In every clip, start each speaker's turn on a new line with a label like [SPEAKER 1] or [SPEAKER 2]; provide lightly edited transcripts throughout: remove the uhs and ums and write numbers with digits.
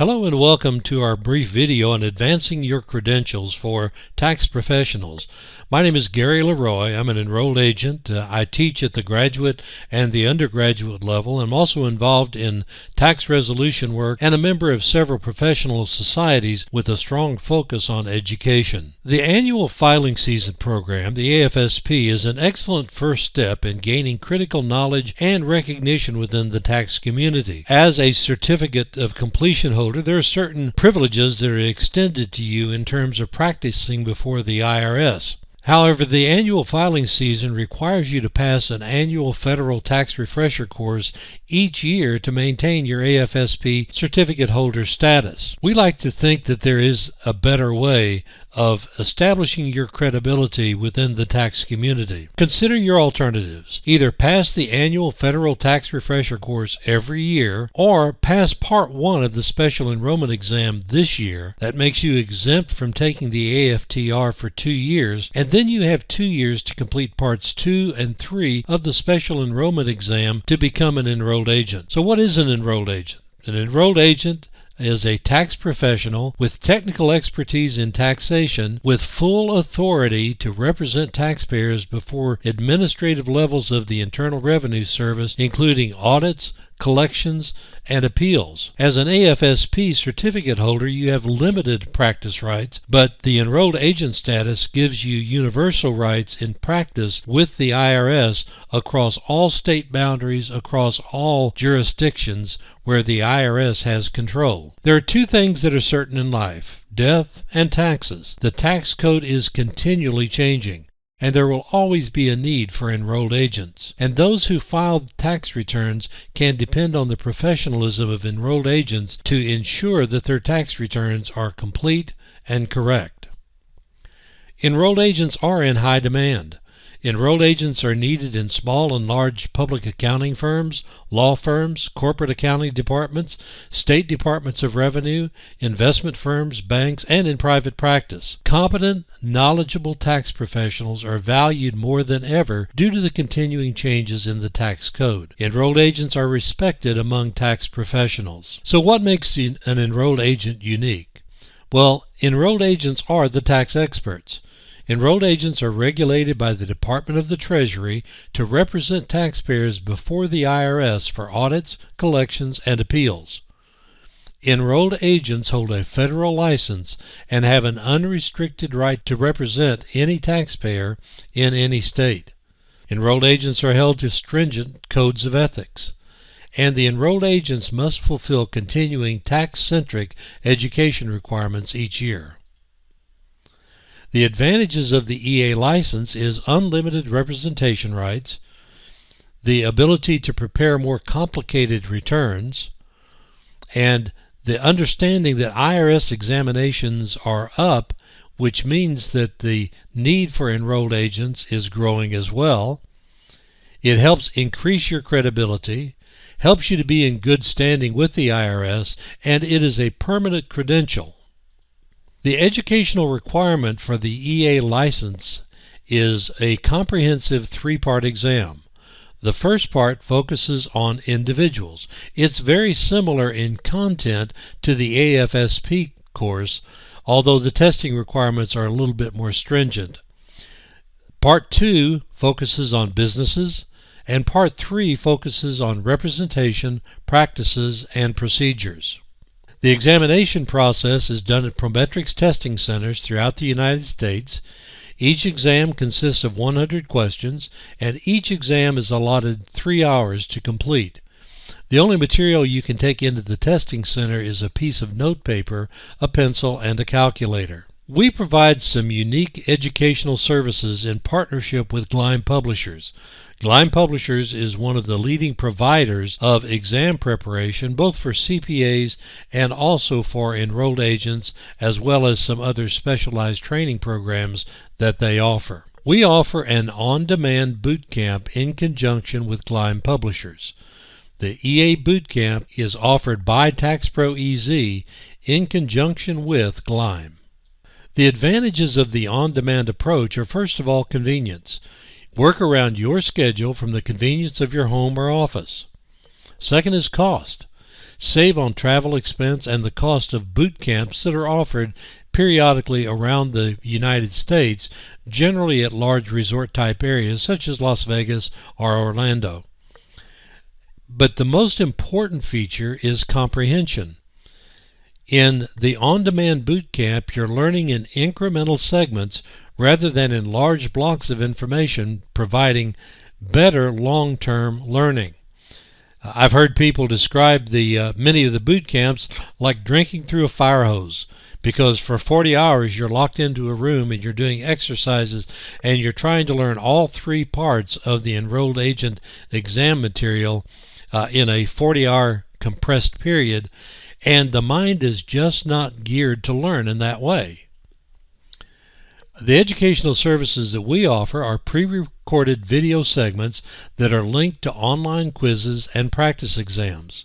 [SPEAKER 1] Hello and welcome to our brief video on advancing your credentials for tax professionals. My name is Gary Leroy. I'm an enrolled agent. I teach at the graduate and the undergraduate level. I'm also involved in tax resolution work and a member of several professional societies with a strong focus on education. The annual filing season program, the AFSP, is an excellent first step in gaining critical knowledge and recognition within the tax community. As a certificate of completion holder, there are certain privileges that are extended to you in terms of practicing before the IRS. However, the annual filing season requires you to pass an annual federal tax refresher course each year to maintain your AFSP certificate holder status. We like to think that there is a better way of establishing your credibility within the tax community. Consider your alternatives. Either pass the annual federal tax refresher course every year, or pass part 1 of the special enrollment exam this year. That makes you exempt from taking the AFTR for 2 years, and then you have 2 years to complete parts 2 and 3 of the special enrollment exam to become an enrolled agent. So what is an enrolled agent? An enrolled agent is a tax professional with technical expertise in taxation with full authority to represent taxpayers before administrative levels of the Internal Revenue Service, including audits, collections, and appeals. As an AFSP certificate holder, you have limited practice rights, but the enrolled agent status gives you universal rights in practice with the IRS across all state boundaries, across all jurisdictions where the IRS has control. There are 2 things that are certain in life: death and taxes. The tax code is continually changing, and there will always be a need for enrolled agents. And those who file tax returns can depend on the professionalism of enrolled agents to ensure that their tax returns are complete and correct. Enrolled agents are in high demand. Enrolled agents are needed in small and large public accounting firms, law firms, corporate accounting departments, state departments of revenue, investment firms, banks, and in private practice. Competent, knowledgeable tax professionals are valued more than ever due to the continuing changes in the tax code. Enrolled agents are respected among tax professionals. So what makes an enrolled agent unique? Well, enrolled agents are the tax experts. Enrolled agents are regulated by the Department of the Treasury to represent taxpayers before the IRS for audits, collections, and appeals. Enrolled agents hold a federal license and have an unrestricted right to represent any taxpayer in any state. Enrolled agents are held to stringent codes of ethics, and the enrolled agents must fulfill continuing tax-centric education requirements each year. The advantages of the EA license is unlimited representation rights, the ability to prepare more complicated returns, and the understanding that IRS examinations are up, which means that the need for enrolled agents is growing as well. It helps increase your credibility, helps you to be in good standing with the IRS, and it is a permanent credential. The educational requirement for the EA license is a comprehensive 3-part exam. The first part focuses on individuals. It's very similar in content to the AFSP course, although the testing requirements are a little bit more stringent. Part 2 focuses on businesses, and Part 3 focuses on representation, practices, and procedures. The examination process is done at Prometrics testing centers throughout the United States. Each exam consists of 100 questions, and each exam is allotted 3 hours to complete. The only material you can take into the testing center is a piece of notepaper, a pencil, and a calculator. We provide some unique educational services in partnership with Gleim Publishers. Gleim Publishers is one of the leading providers of exam preparation, both for CPAs and also for enrolled agents, as well as some other specialized training programs that they offer. We offer an on-demand boot camp in conjunction with Gleim Publishers. The EA Boot Camp is offered by TaxPro EZ in conjunction with Gleim. The advantages of the on-demand approach are, first of all, convenience. Work around your schedule from the convenience of your home or office. Second is cost. save on travel expense and the cost of boot camps that are offered periodically around the United States, generally at large resort-type areas such as Las Vegas or Orlando. But the most important feature is comprehension. In the on-demand boot camp, you're learning in incremental segments rather than in large blocks of information, providing better long-term learning. I've heard people describe many of the boot camps like drinking through a fire hose, because for 40 hours you're locked into a room and you're doing exercises and you're trying to learn all three parts of the enrolled agent exam material in a 40-hour compressed period, and the mind is just not geared to learn in that way. The educational services that we offer are pre-recorded video segments that are linked to online quizzes and practice exams.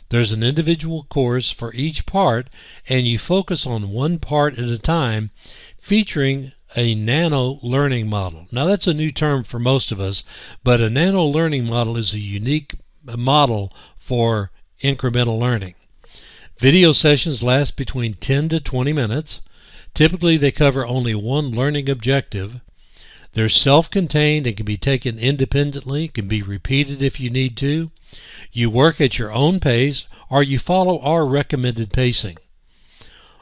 [SPEAKER 1] There's an individual course for each part, and you focus on one part at a time, featuring a nano learning model. Now, that's a new term for most of us, but a nano learning model is a unique model for incremental learning. Video sessions last between 10 to 20 minutes. Typically, they cover only one learning objective. They're self-contained and can be taken independently, can be repeated if you need to. You work at your own pace, or you follow our recommended pacing.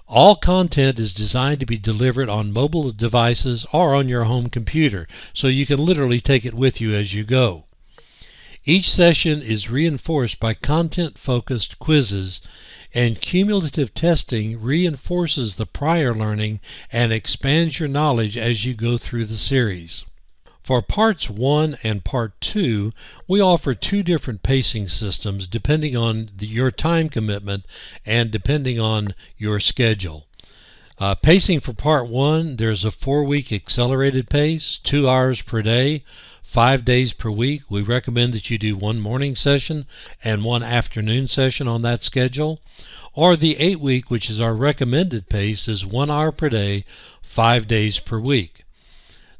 [SPEAKER 1] All content is designed to be delivered on mobile devices or on your home computer, so you can literally take it with you as you go. Each session is reinforced by content-focused quizzes, and cumulative testing reinforces the prior learning and expands your knowledge as you go through the series. For Parts 1 and Part 2, we offer two different pacing systems depending on your time commitment and depending on your schedule. Pacing for Part 1, there's a 4-week accelerated pace, 2 hours per day, 5 days per week. We recommend that you do one morning session and one afternoon session on that schedule. Or the 8-week, which is our recommended pace, is 1 hour per day, 5 days per week.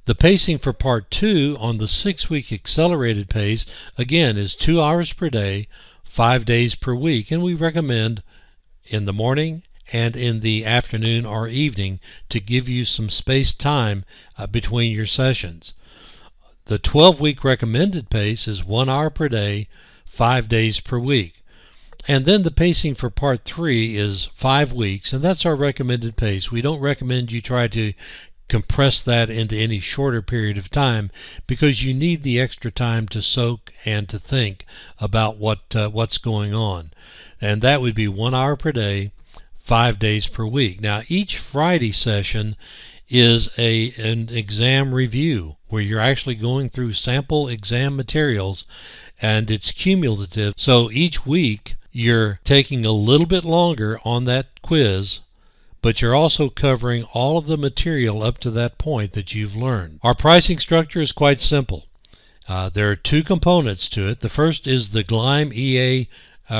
[SPEAKER 1] The pacing for Part 2 on the 6-week accelerated pace, again, is 2 hours per day, 5 days per week, and we recommend in the morning and in the afternoon or evening to give you some spaced time between your sessions. The 12-week recommended pace is 1 hour per day, 5 days per week. And then the pacing for Part 3 is 5 weeks, and that's our recommended pace. We don't recommend you try to compress that into any shorter period of time because you need the extra time to soak and to think about what's going on. And that would be 1 hour per day, 5 days per week. Now, each Friday session is an exam review where you're actually going through sample exam materials, and it's cumulative. So each week you're taking a little bit longer on that quiz, but you're also covering all of the material up to that point that you've learned. Our pricing structure is quite simple. There are two components to it. The first is the Gleim EA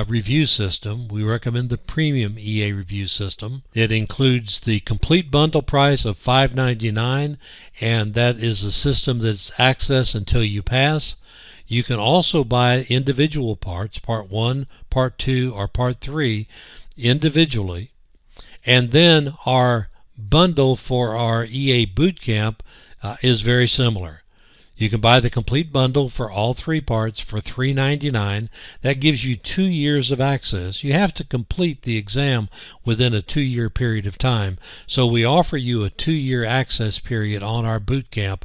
[SPEAKER 1] review system. We recommend the Premium EA review system. It includes the complete bundle price of $5.99, and that is a system that's access until you pass. You can also buy individual parts, Part 1, Part 2, or Part 3, individually. And then our bundle for our EA Bootcamp is very similar. You can buy the complete bundle for all three parts for $3.99. That gives you 2 years of access. You have to complete the exam within a 2-year period of time. So we offer you a 2-year access period on our boot camp.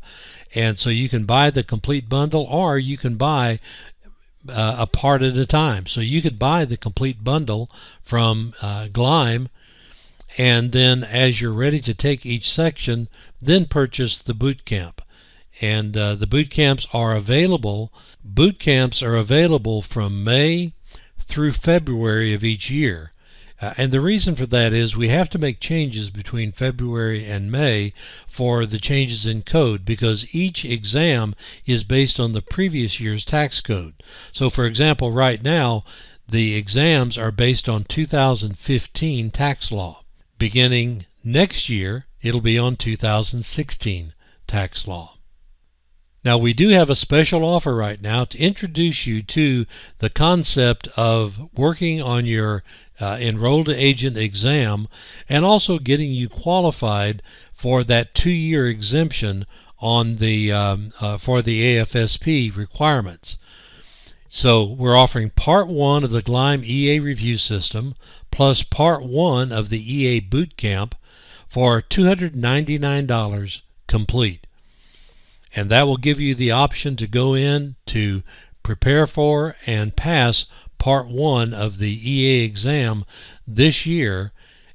[SPEAKER 1] And so you can buy the complete bundle, or you can buy a part at a time. So you could buy the complete bundle from Gleim, and then as you're ready to take each section, then purchase the boot camp. And the boot camps are available. Boot camps are available from May through February of each year. And the reason for that is we have to make changes between February and May for the changes in code, because each exam is based on the previous year's tax code. So, for example, right now, the exams are based on 2015 tax law. Beginning next year, it'll be on 2016 tax law. Now, we do have a special offer right now to introduce you to the concept of working on your enrolled agent exam and also getting you qualified for that 2-year exemption on the for the AFSP requirements. So we're offering Part 1 of the Gleim EA Review System plus Part 1 of the EA Boot Camp for $299 complete. And that will give you the option to go in to prepare for and pass Part 1 of the EA exam this year,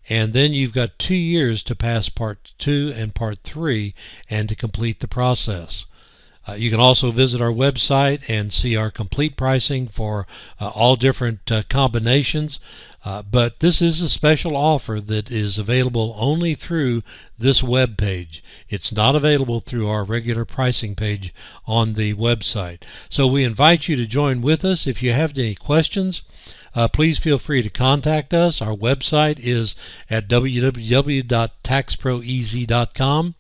[SPEAKER 1] and then you've got 2 years to pass Part 2 and Part 3 and to complete the process. You can also visit our website and see our complete pricing for all different combinations, but this is a special offer that is available only through this web page. It's not available through our regular pricing page on the website. So we invite you to join with us. If you have any questions, please feel free to contact us. Our website is at www.taxproez.com.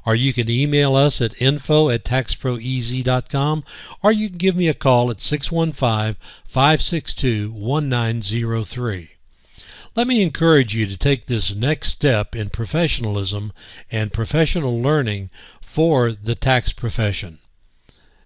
[SPEAKER 1] Or you can email us at info@taxproez.com, or you can give me a call at 615-562-1903. Let me encourage you to take this next step in professionalism and professional learning for the tax profession.